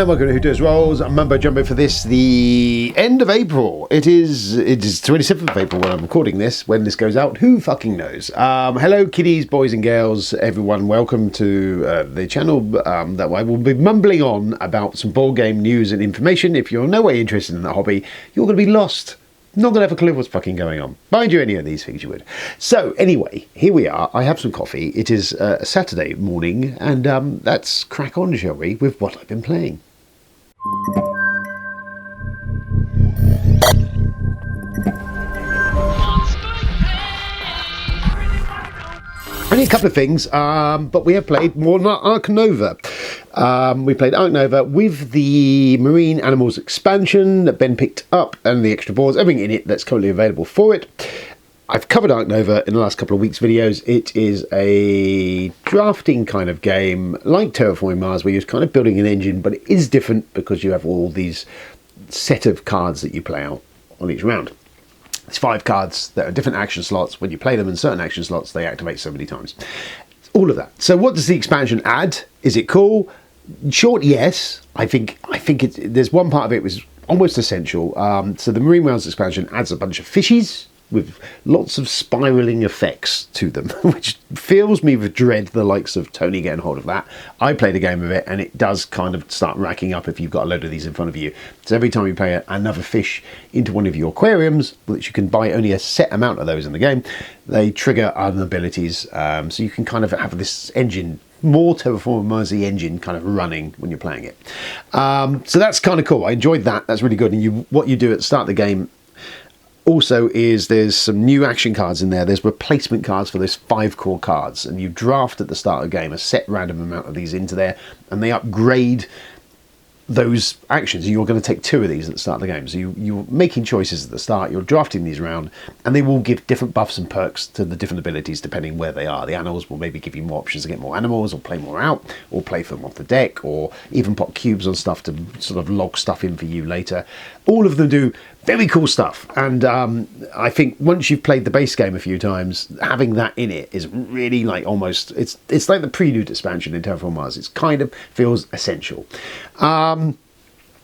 and welcome to Who Does Rolls. I'm Mumbo Jumbo for this, the end of April. It is 27th of April when I'm recording this. When this goes out, who fucking knows? Hello, kiddies, boys and girls, everyone. Welcome to the channel that I will be mumbling on about some board game news and information. If you're no way interested in that hobby, you're going to be lost. Not going to have a clue what's fucking going on. Mind you, any of these things you would. So, anyway, here we are. I have some coffee. It is a Saturday morning, and let's crack on, shall we, with what I've been playing. Only a couple of things, but we have played more than Ark Nova. We played Ark Nova with the Marine Animals expansion that Ben picked up and the extra boards, everything in it that's currently available for it. I've covered Ark Nova in the last couple of weeks' videos. It is a drafting kind of game, like Terraforming Mars, where you're kind of building an engine, but it is different because you have all these set of cards that you play out on each round. It's 5 cards that are different action slots. When you play them in certain action slots, they activate so many times. All of that. So what does the expansion add? Is it cool? Short, yes. I think there's one part of it was almost essential. So the Marine Realms expansion adds a bunch of fishies with lots of spiralling effects to them, which fills me with dread, the likes of Tony getting hold of that. I played a game of it, and it does kind of start racking up if you've got a load of these in front of you. So every time you play another fish into one of your aquariums, which you can buy only a set amount of those in the game, they trigger other abilities. So you can kind of have this engine, more Terraforming Mars-y engine kind of running when you're playing it. So that's kind of cool. I enjoyed that. That's really good. And what you do at the start of the game also is there's some new action cards in there. There's replacement cards for those 5 core cards, and you draft at the start of the game a set random amount of these into there, and they upgrade those actions. You're going to take 2 of these at the start of the game, so you're making choices at the start, you're drafting these around, and they will give different buffs and perks to the different abilities depending where they are. The animals will maybe give you more options to get more animals, or play more out, or play for them off the deck, or even pop cubes on stuff to sort of log stuff in for you later. All of them do very cool stuff, and I think once you've played the base game a few times, having that in it is really like almost, it's like the prelude expansion in Terraforming Mars. It kind of feels essential.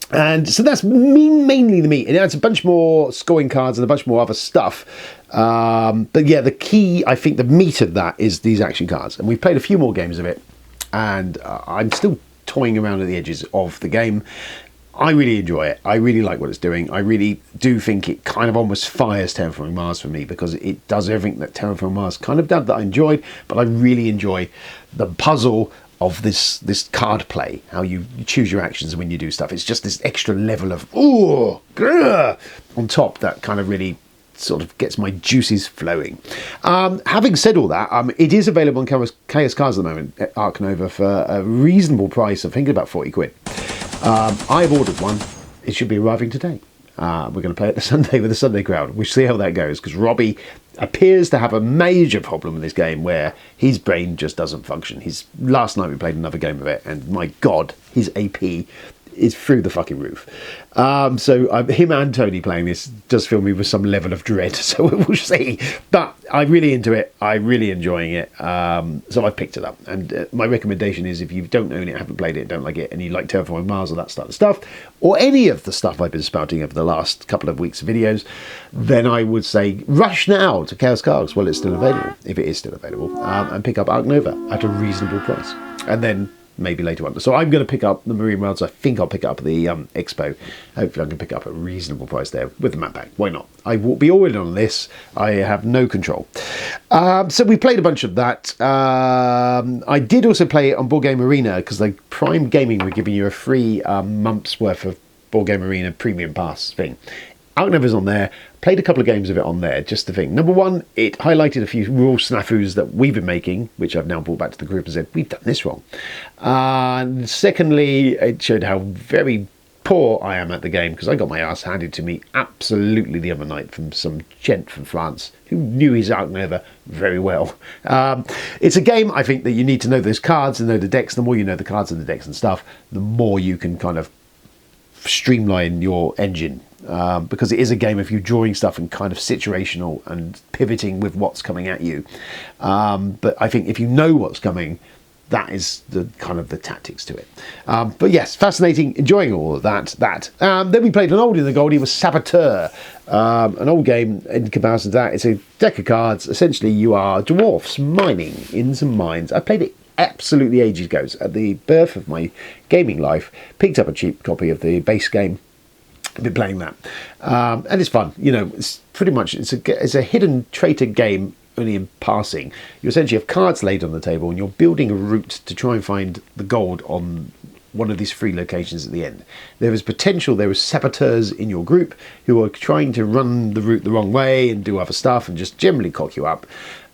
And so that's mainly the meat. It adds a bunch more scoring cards and a bunch more other stuff. But yeah, the key, I think the meat of that is these action cards. And we've played a few more games of it, and I'm still toying around at the edges of the game. I really enjoy it. I really like what it's doing. I really do think it kind of almost fires Terraforming Mars for me, because it does everything that Terraforming Mars kind of did that I enjoyed, but I really enjoy the puzzle of this card play, how you choose your actions when you do stuff. It's just this extra level of on top that kind of really sort of gets my juices flowing. Having said all that, it is available on Chaos Cards at the moment at Ark Nova for a reasonable price. I think about 40 quid. I've ordered one. It should be arriving today. We're going to play it the Sunday with the Sunday crowd. We'll see how that goes, because Robbie appears to have a major problem with this game where his brain just doesn't function. Last night we played another game of it, and my God, his AP is through the fucking roof. So him and Tony playing this does fill me with some level of dread, so we'll see. But I'm really into it. I'm really enjoying it. So I picked it up. And my recommendation is, if you don't own it, haven't played it, don't like it, and you like Terraforming Mars or that sort of stuff, or any of the stuff I've been spouting over the last couple of weeks of videos, then I would say rush now to Chaos Cards while it's still available, if it is still available, and pick up Ark Nova at a reasonable price. And then maybe later on. So I'm going to pick up the Marine Realms. I think I'll pick up the Expo. Hopefully I can pick up a reasonable price there with the map pack. Why not? I will be all in on this. I have no control. So we played a bunch of that. I did also play it on Board Game Arena, because like Prime Gaming were giving you a free month's worth of Board Game Arena premium pass thing. Ark Nova's on there. Played a couple of games of it on there, just to think. Number one, it highlighted a few rule snafus that we've been making, which I've now brought back to the group and said, we've done this wrong. And secondly, it showed how very poor I am at the game, because I got my ass handed to me absolutely the other night from some gent from France who knew his Ark Nova very well. It's a game, I think, that you need to know those cards and know the decks. The more you know the cards and the decks and stuff, the more you can kind of streamline your engine. Because it is a game of you drawing stuff and kind of situational and pivoting with what's coming at you. But I think if you know what's coming, that is the kind of the tactics to it. But yes, fascinating, enjoying all of that. Then we played an oldie the goldie was Saboteur, an old game in comparison to that. It's a deck of cards. Essentially, you are dwarfs mining in some mines. I played it absolutely ages ago. At the birth of my gaming life, picked up a cheap copy of the base game. I've been playing that, and it's fun. It's pretty much it's a hidden traitor game. Only in passing, you essentially have cards laid on the table and you're building a route to try and find the gold on one of these 3 locations at the end. There is potential, there are saboteurs in your group who are trying to run the route the wrong way and do other stuff and just generally cock you up.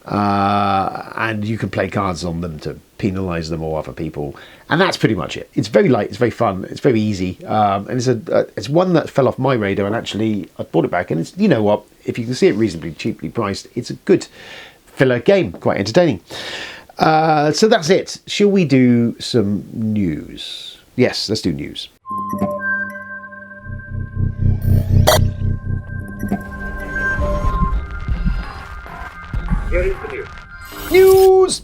And you can play cards on them to penalise them or other people. And that's pretty much it. It's very light, it's very fun, it's very easy. And it's one that fell off my radar, and actually I bought it back, and it's, you know what, if you can see it reasonably cheaply priced, it's a good filler game, quite entertaining. So that's it. Shall we do some news? Yes, let's do news. Here is the news. News!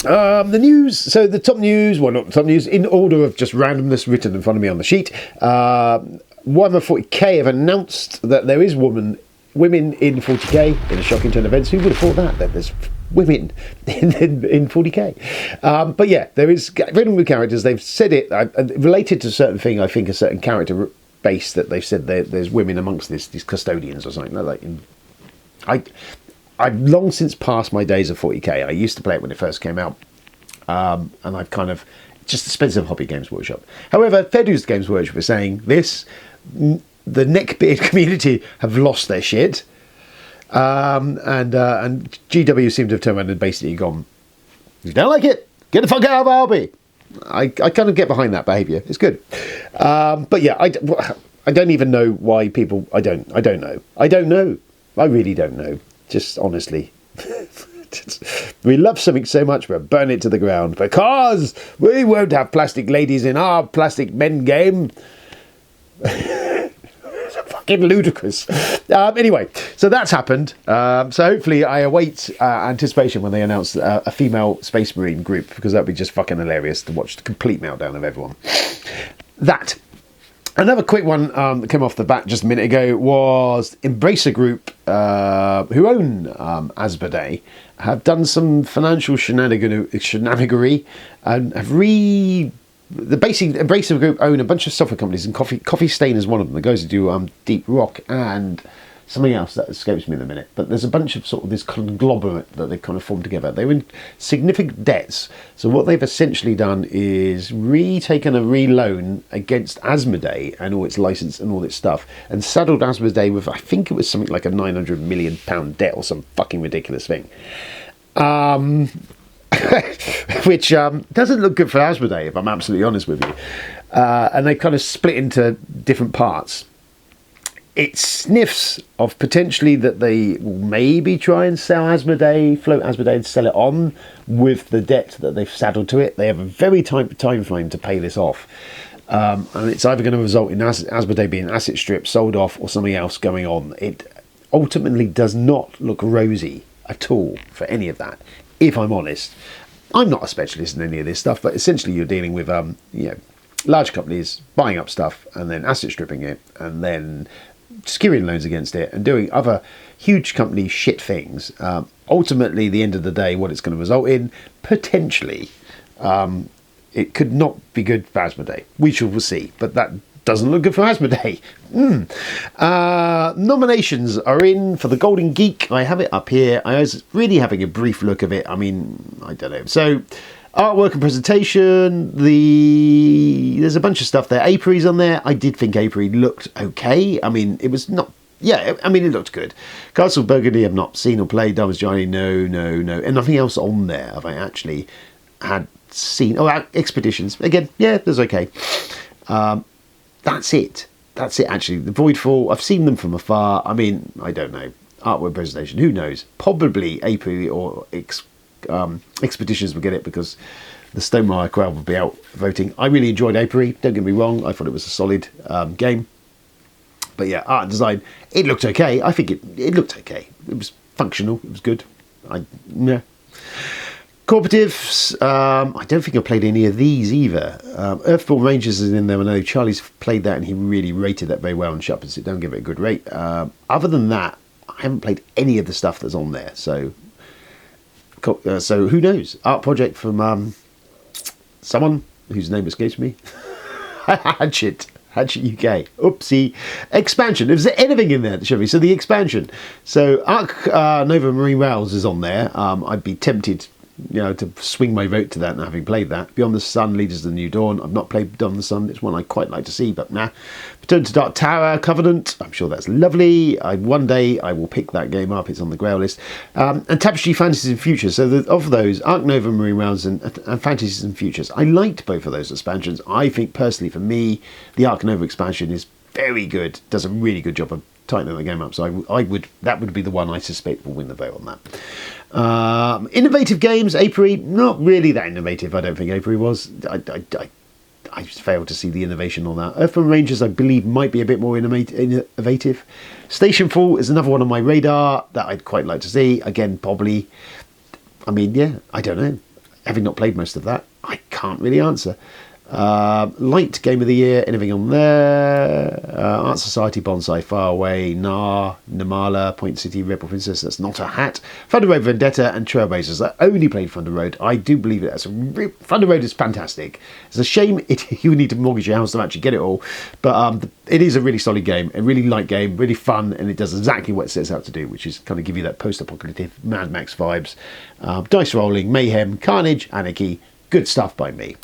The news, so the top news, well, not the top news, in order of just randomness written in front of me on the sheet. Warhammer 40k have announced that there is women in 40k in a shocking turn of events. Who would have thought that there's women in 40k? But yeah, there is written with characters. They've said it related to a certain thing. I think a certain character base that they've said there's women amongst these custodians or something like that. I've long since passed my days of 40k. I used to play it when it first came out, and I've kind of just expensive hobby Games Workshop. However, fair dues to Games Workshop is saying this. The neckbeard community have lost their shit, and GW seem to have turned around and basically gone, if you don't like it, get the fuck out of Albi. I kind of get behind that behaviour. It's good, but yeah, I don't even know why people. I don't know. I really don't know. Just honestly. We love something so much we'll burn it to the ground because we won't have plastic ladies in our plastic men game. It's fucking ludicrous. Anyway, so that's happened. So hopefully I await anticipation when they announce a female Space Marine group, because that'd be just fucking hilarious to watch the complete meltdown of everyone. That. Another quick one that came off the bat just a minute ago was Embracer Group, who own Asmodee, have done some financial shenanigery and have the basic Embracer Group own a bunch of software companies, and Coffee Stain is one of them. The guys who do Deep Rock and something else that escapes me in a minute. But there's a bunch of sort of this conglomerate that they've kind of formed together. They were in significant debts. So what they've essentially done is taken a reloan against Asmodee and all its license and all its stuff, and saddled Asmodee with, I think it was something like a £900 million debt or some fucking ridiculous thing. Which doesn't look good for Asmodee, if I'm absolutely honest with you. And they kind of split into different parts. It sniffs of potentially that they will maybe try and sell Asmodee, float Asmodee and sell it on with the debt that they've saddled to it. They have a very tight time frame to pay this off. And it's either going to result in Asmodee being asset stripped, sold off, or something else going on. It ultimately does not look rosy at all for any of that, if I'm honest. I'm not a specialist in any of this stuff, but essentially you're dealing with large companies buying up stuff and then asset stripping it and then securing loans against it and doing other huge company shit things. Ultimately, the end of the day, what it's going to result in, potentially, it could not be good for Asmodee. We shall see, but that doesn't look good for Asmodee. Nominations are in for the Golden Geek. I have it up here. I was really having a brief look of it. I mean, I don't know. So, artwork and presentation, there's a bunch of stuff there. Apiary's on there. I did think Apiary looked okay. I mean, it was not... Yeah, I mean, it looked good. Castle Burgundy I've not seen or played. Diamonds Johnny, no. And nothing else on there have I actually had seen. Oh, Expeditions. Again, yeah, that's okay. That's it. That's it, actually. The Voidfall, I've seen them from afar. I mean, I don't know. Artwork presentation, who knows? Probably Apiary or Expeditions will get it because the Stonemaier crowd will be out voting. I really enjoyed Apiary, don't get me wrong. I thought it was a solid game. But yeah, art and design, it looked okay. I think it looked okay. It was functional, it was good. Yeah. Cooperatives, I don't think I played any of these either. Earthborn Rangers is in there. I know Charlie's played that and he really rated that very well and Shut Up and Sit Down, give it a good rate. Other than that, I haven't played any of the stuff that's on there. So who knows? Art project from someone whose name escapes me. Hatchet UK. Oopsie. Expansion. Is there anything in there that should be? So the expansion. So Ark Nova Marine Rails is on there. I'd be tempted, to swing my vote to that, and having played that. Beyond the Sun, Leaders of the New Dawn. I've not played Beyond the Sun. It's one I'd quite like to see, but nah. Return to Dark Tower, Covenant. I'm sure that's lovely. One day I will pick that game up. It's on the Grail list. And Tapestry Fantasies and Futures. So of those, Ark Nova Marine Realms and Fantasies and Futures. I liked both of those expansions. I think personally, for me, the Ark Nova expansion is very good. Does a really good job of tightening the game up. So that would be the one I suspect will win the vote on that. Innovative games, Apiary, not really that innovative. I don't think Apiary was. I failed to see the innovation on that. Earthborn Rangers, I believe, might be a bit more innovative. Stationfall is another one on my radar that I'd quite like to see. Again, probably. I don't know. Having not played most of that, I can't really answer. Light Game of the Year, anything on there? Art Society, Bonsai, Far Away, Namala, Point City, Rebel Princess, that's not a hat. Thunder Road Vendetta and Trailblazers. I only played Thunder Road. I do believe that Thunder Road is fantastic. It's a shame you need to mortgage your house to actually get it all, but it is a really solid game, a really light game, really fun, and it does exactly what it sets out to do, which is kind of give you that post-apocalyptic Mad Max vibes. Dice rolling, mayhem, carnage, anarchy. Good stuff by me.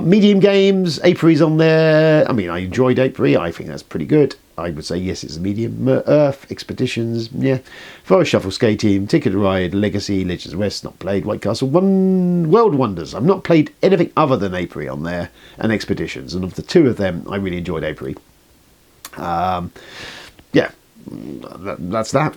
Medium games, Apiary's on there. I enjoyed Apiary. I think that's pretty good. I would say yes, it's a medium. Earth, Expeditions, yeah. Forest Shuffle, Skate Team, Ticket to Ride, Legacy, Legends of West, not played. White Castle, World Wonders. I've not played anything other than Apiary on there, and Expeditions. And of the two of them, I really enjoyed Apiary. That's that.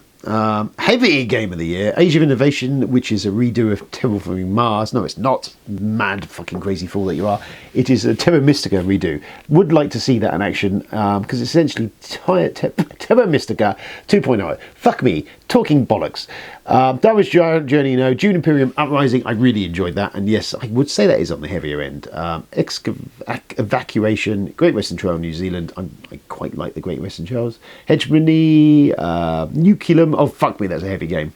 Heavy Game of the Year, Age of Innovation, which is a redo of Terraforming Mars. No, it's not, mad fucking crazy fool that you are. It is a Terra Mystica redo. Would like to see that in action, because essentially Terra Mystica 2.0. Fuck me, talking bollocks. Darwin's Journey, Dune Imperium Uprising, I really enjoyed that, and yes, I would say that is on the heavier end. Evacuation, Great Western Trail, New Zealand, I quite like the Great Western Trails. Hegemony, Nucleum, oh fuck me, that's a heavy game.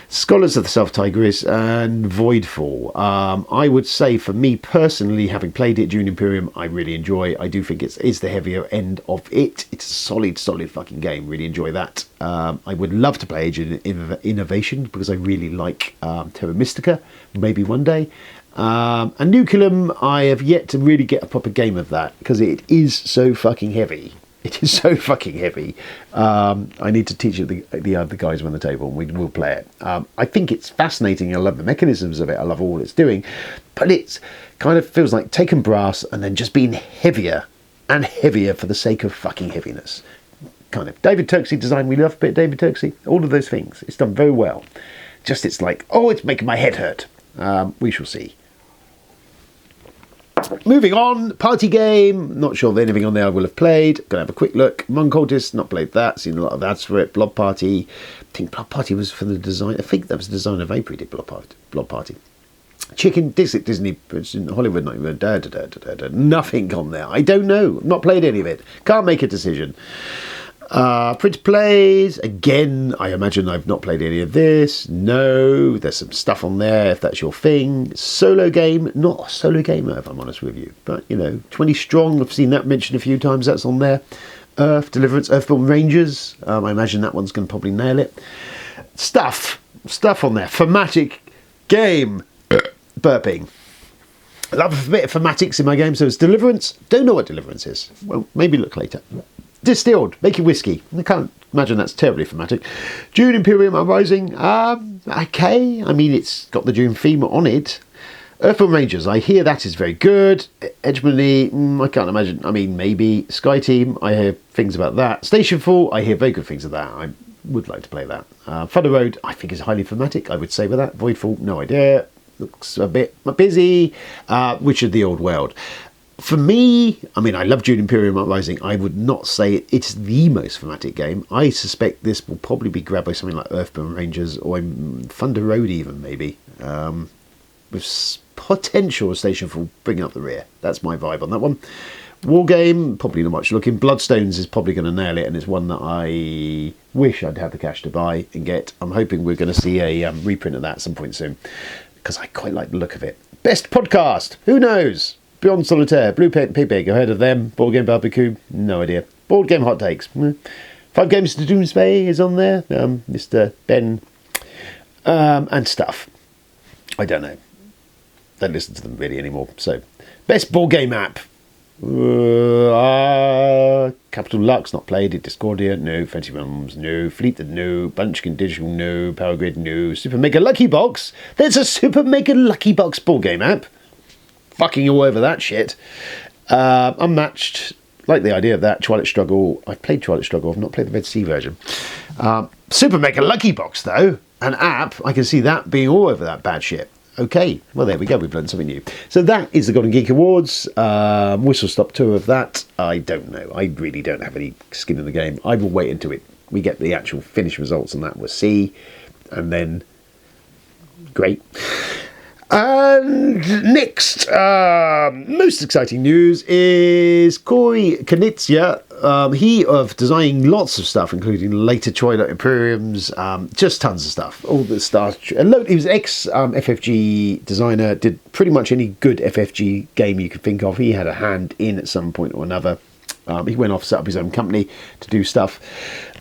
Scholars of the South Tigris and Voidfall. I would say, for me personally, having played it, Dune Imperium, I really enjoy. I do think it's the heavier end of it. It's a solid fucking game. Really enjoy that. I would love to play Age of Innovation because I really like Terra Mystica. Maybe one day. And Nucleum, I have yet to really get a proper game of that because it is so fucking heavy. It is so fucking heavy. I need to teach it the other guys around the table, and we will play it. I think it's fascinating. I love the mechanisms of it. I love all it's doing. But it kind of feels like taking brass and then just being heavier and heavier for the sake of fucking heaviness. Kind of. David Turksey design. We love a bit of David Turksey. All of those things. It's done very well. Just it's like, oh, it's making my head hurt. We shall see. Moving on, party game. Not sure if anything on there I will have played. Gonna have a quick look. Monk Cultist, not played that. Seen a lot of ads for it. Blob Party. I think Blob Party was for the design. I think that was the design of Apiary did Blob Party. Chicken Disney Hollywood Night. Nothing on there. I don't know. Not played any of it. Can't make a decision. Print plays, again, I imagine I've not played any of this. No, there's some stuff on there if that's your thing. Solo game, not a solo gamer if I'm honest with you, but 20 Strong, I've seen that mentioned a few times, that's on there. Earth, Deliverance, Earthborn Rangers, I imagine that one's going to probably nail it. Stuff on there. Thematic game, burping. I love a bit of thematics in my game, so it's Deliverance. Don't know what Deliverance is. Well, maybe look later. Distilled, making whiskey. I can't imagine that's terribly thematic. Dune Imperium Uprising, okay. It's got the Dune theme on it. Earthborn Rangers, I hear that is very good. Hegemony, I can't imagine. Maybe. Sky Team, I hear things about that. Stationfall, I hear very good things of that. I would like to play that. Thunder Road, I think is highly thematic. I would say with that. Voidfall, no idea. Looks a bit busy. Witch of the Old World. For me, I love Dune Imperium Uprising. I would not say it's the most thematic game. I suspect this will probably be grabbed by something like Earthborn Rangers or Thunder Road even, maybe. with potential station for bringing up the rear. That's my vibe on that one. Wargame, probably not much looking. Bloodstones is probably going to nail it, and it's one that I wish I'd have the cash to buy and get. I'm hoping we're going to see a reprint of that at some point soon, because I quite like the look of it. Best podcast, who knows? Beyond Solitaire, Blue Pig, I heard of them. Board Game Barbecue, no idea. Board Game Hot Takes, 5 Games to Doomsday is on there. Mr. Ben, and stuff. I don't know. Don't listen to them really anymore. So, best board game app. Capital Lux, not played it. Discordia, no. Fancy Realms, no. Fleet, no. Bunchkin Digital, no. Power Grid, no. Super Mega Lucky Box. There's a Super Mega Lucky Box board game app. Fucking all over that shit. Unmatched. Like the idea of that. Twilight Struggle. I've played Twilight Struggle. I've not played the Red Sea version. Super Mega Lucky Box, though. An app. I can see that being all over that bad shit. Okay, well, there we go. We've learned something new. So that is the Golden Geek Awards. Whistle stop tour of that. I don't know. I really don't have any skin in the game. I will wait until we get the actual finished results on that. We'll see. And then, great. And next, most exciting news is Corey Knizia. He of designing lots of stuff, including later Twilight Imperiums, just tons of stuff. All the stars. He was ex FFG designer. Did pretty much any good FFG game you could think of. He had a hand in at some point or another. He went off, set up his own company to do stuff.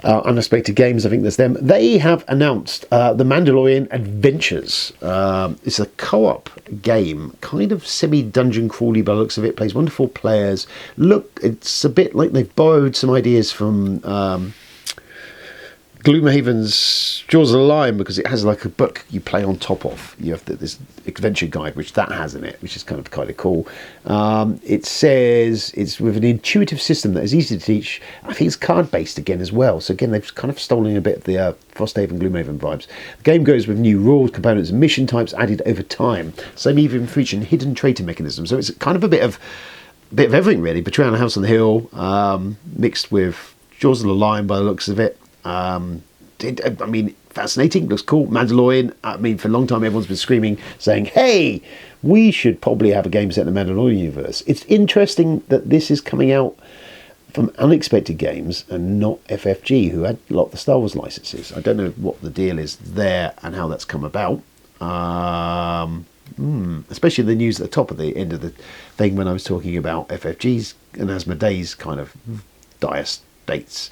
Unexpected Games, I think that's them. They have announced The Mandalorian Adventures. It's a co-op game, kind of semi-dungeon crawly by the looks of it. Plays wonderful players. Look, it's a bit like they've borrowed some ideas from Gloomhaven's Jaws of the Lion, because it has like a book you play on top of. You have this adventure guide, which that has in it, which is kind of cool. It says it's with an intuitive system that is easy to teach. I think it's card-based again as well. So again, they've kind of stolen a bit of the Frosthaven, Gloomhaven vibes. The game goes with new rules, components, and mission types added over time. Some even featuring hidden traitor mechanisms. So it's kind of a bit of everything really. Betrayal on the House on the Hill, mixed with Jaws of the Lion by the looks of it. Fascinating, looks cool. Mandalorian, for a long time everyone's been screaming, saying, hey, we should probably have a game set in the Mandalorian universe. It's interesting that this is coming out from Unexpected Games and not FFG, who had a lot of the Star Wars licenses. I don't know what the deal is there and how that's come about. Especially the news at the top of the end of the thing when I was talking about FFG's and Asmodee's kind of dire states.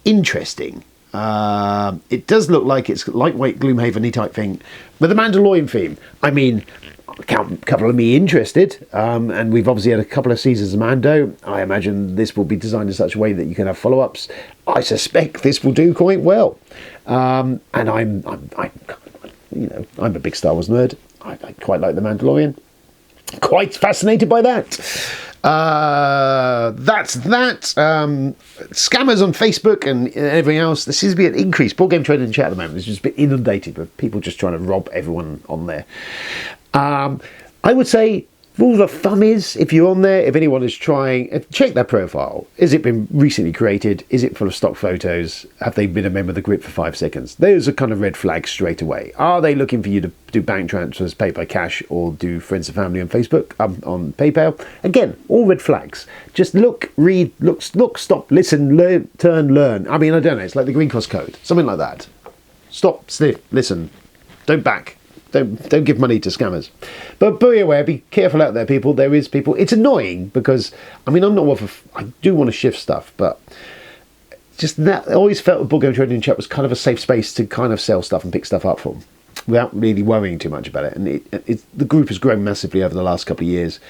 Interesting. It does look like it's lightweight Gloomhaven-y type thing with a Mandalorian theme. A couple of me interested, and we've obviously had a couple of seasons of Mando. I imagine this will be designed in such a way that you can have follow-ups. I suspect this will do quite well, and I'm a big Star Wars nerd. I quite like the Mandalorian. Quite fascinated by that. That's that. Scammers on Facebook and everything else. There seems to be an increase. Board Game Trading Chat at the moment is just a bit inundated with people just trying to rob everyone on there. I would say rule of thumb is, if you're on there, if anyone is trying, check their profile. Has it been recently created? Is it full of stock photos? Have they been a member of the group for 5 seconds? Those are kind of red flags straight away. Are they looking for you to do bank transfers, pay by cash, or do friends and family on Facebook, on PayPal? Again, all red flags. Just look, read, look, stop, listen, learn, turn, learn. I don't know. It's like the Green Cross Code, something like that. Stop, sniff, listen, don't back. Don't give money to scammers. But be aware, be careful out there, people. There is people. It's annoying because, I'm not one for, I do want to shift stuff, but just that, I always felt the Board Game Trading Chat was kind of a safe space to kind of sell stuff and pick stuff up from without really worrying too much about it. And the group has grown massively over the last couple of years.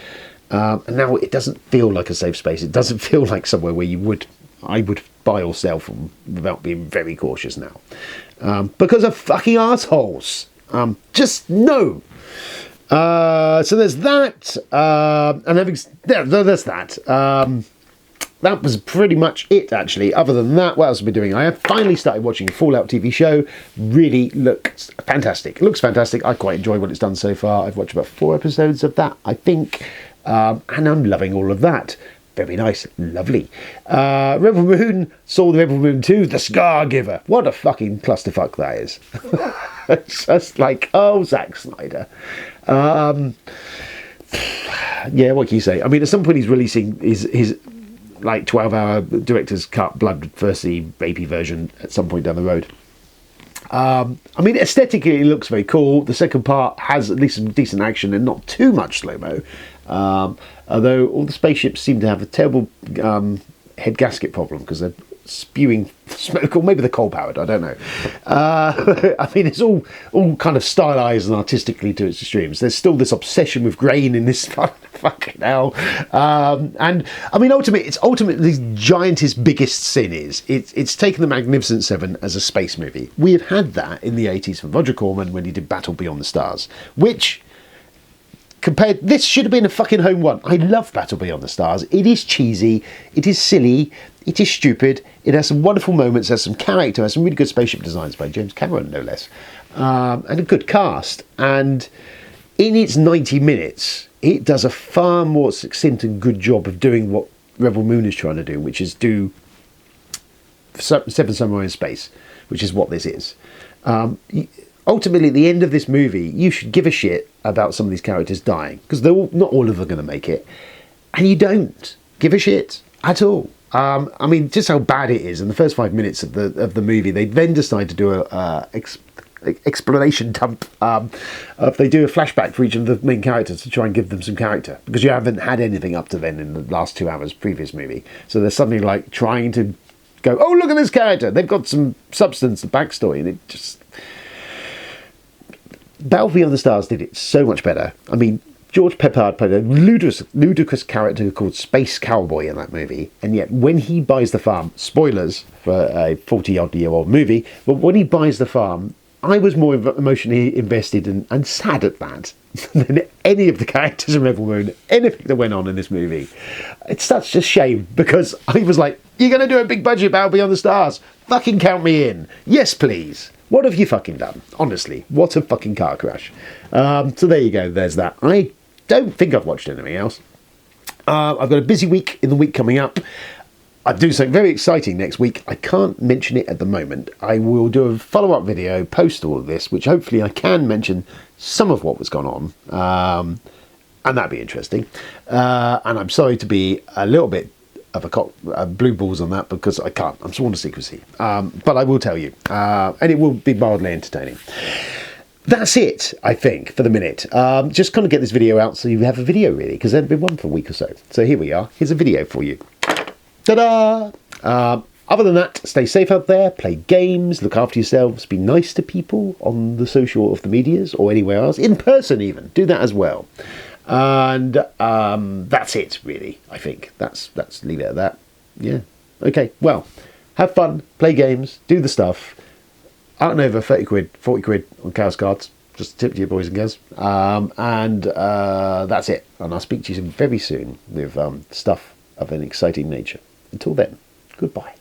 And now it doesn't feel like a safe space. It doesn't feel like somewhere where I would buy or sell from without being very cautious now. Because of fucking assholes. Just no. So there's that, and there's that. That was pretty much it, actually. Other than that, what else have I been doing? I have finally started watching a Fallout TV show. Really looks fantastic. It looks fantastic. I quite enjoy what it's done so far. I've watched about 4 episodes of that, I think, and I'm loving all of that. Very nice, lovely. Rebel Moon, saw the Rebel Moon 2, The Scar Giver. What a fucking clusterfuck that is. It's just like, oh, Zack Snyder. Yeah, what can you say? I mean, at some point he's releasing his like 12-hour director's cut, bloodthirsty, vapey version at some point down the road. I mean, aesthetically, it looks very cool. The second part has at least some decent action and not too much slow-mo. Although all the spaceships seem to have a terrible head gasket problem because they're spewing smoke, or maybe they're coal-powered, I don't know. I mean, it's all kind of stylized and artistically to its extremes. There's still this obsession with grain in this fucking hell. And I mean, ultimately the giantest, biggest sin is it's taken the Magnificent Seven as a space movie. We have had that in the 80s from Roger Corman when he did Battle Beyond the Stars, which this should have been a fucking home run. I love Battle Beyond the Stars. It is cheesy, it is silly, it is stupid, it has some wonderful moments, has some character, has some really good spaceship designs by James Cameron, no less, and a good cast. And in its 90 minutes, it does a far more succinct and good job of doing what Rebel Moon is trying to do, which is do Seven Samurai in space, which is what this is. Ultimately, at the end of this movie, you should give a shit about some of these characters dying, because not all of them are going to make it, and you don't give a shit at all. I mean, just how bad it is in the first 5 minutes of the movie. They then decide to do a explanation dump. They do a flashback for each of the main characters to try and give them some character, because you haven't had anything up to then in the last 2 hours previous movie. So they're suddenly like trying to go, oh, look at this character. They've got some substance, the backstory, and it just... Battle Beyond the Stars did it so much better. I mean, George Peppard played a ludicrous character called Space Cowboy in that movie, and yet when he buys the farm, spoilers for a 40-odd-year-old movie, but when he buys the farm, I was more emotionally invested and sad at that than any of the characters in Rebel Moon, anything that went on in this movie. It's such a shame, because I was like, you're going to do a big budget Battle Beyond the Stars? Fucking count me in. Yes, please. What have you fucking done? Honestly, what a fucking car crash. So there you go, there's that. I don't think I've watched anything else. I've got a busy week in the week coming up. I'm doing something very exciting next week. I can't mention it at the moment. I will do a follow-up video post all of this, which hopefully I can mention some of what was going on. And that'd be interesting. And I'm sorry to be a little bit of a blue balls on that, because I can't. I'm sworn to secrecy. But I will tell you. And it will be mildly entertaining. That's it, I think, for the minute. Just kind of get this video out so you have a video, really, because there's been one for a week or so. So here we are. Here's a video for you. Ta-da! Other than that, stay safe out there, play games, look after yourselves, be nice to people on the social of the medias or anywhere else, in person even. Do that as well. And that's it, really, I think. Let's leave it at that. Yeah. Okay, well, have fun, play games, do the stuff. Ark Nova, 30 quid, 40 quid on Chaos Cards. Just a tip to you boys and girls. And that's it. And I'll speak to you very soon with stuff of an exciting nature. Until then, goodbye.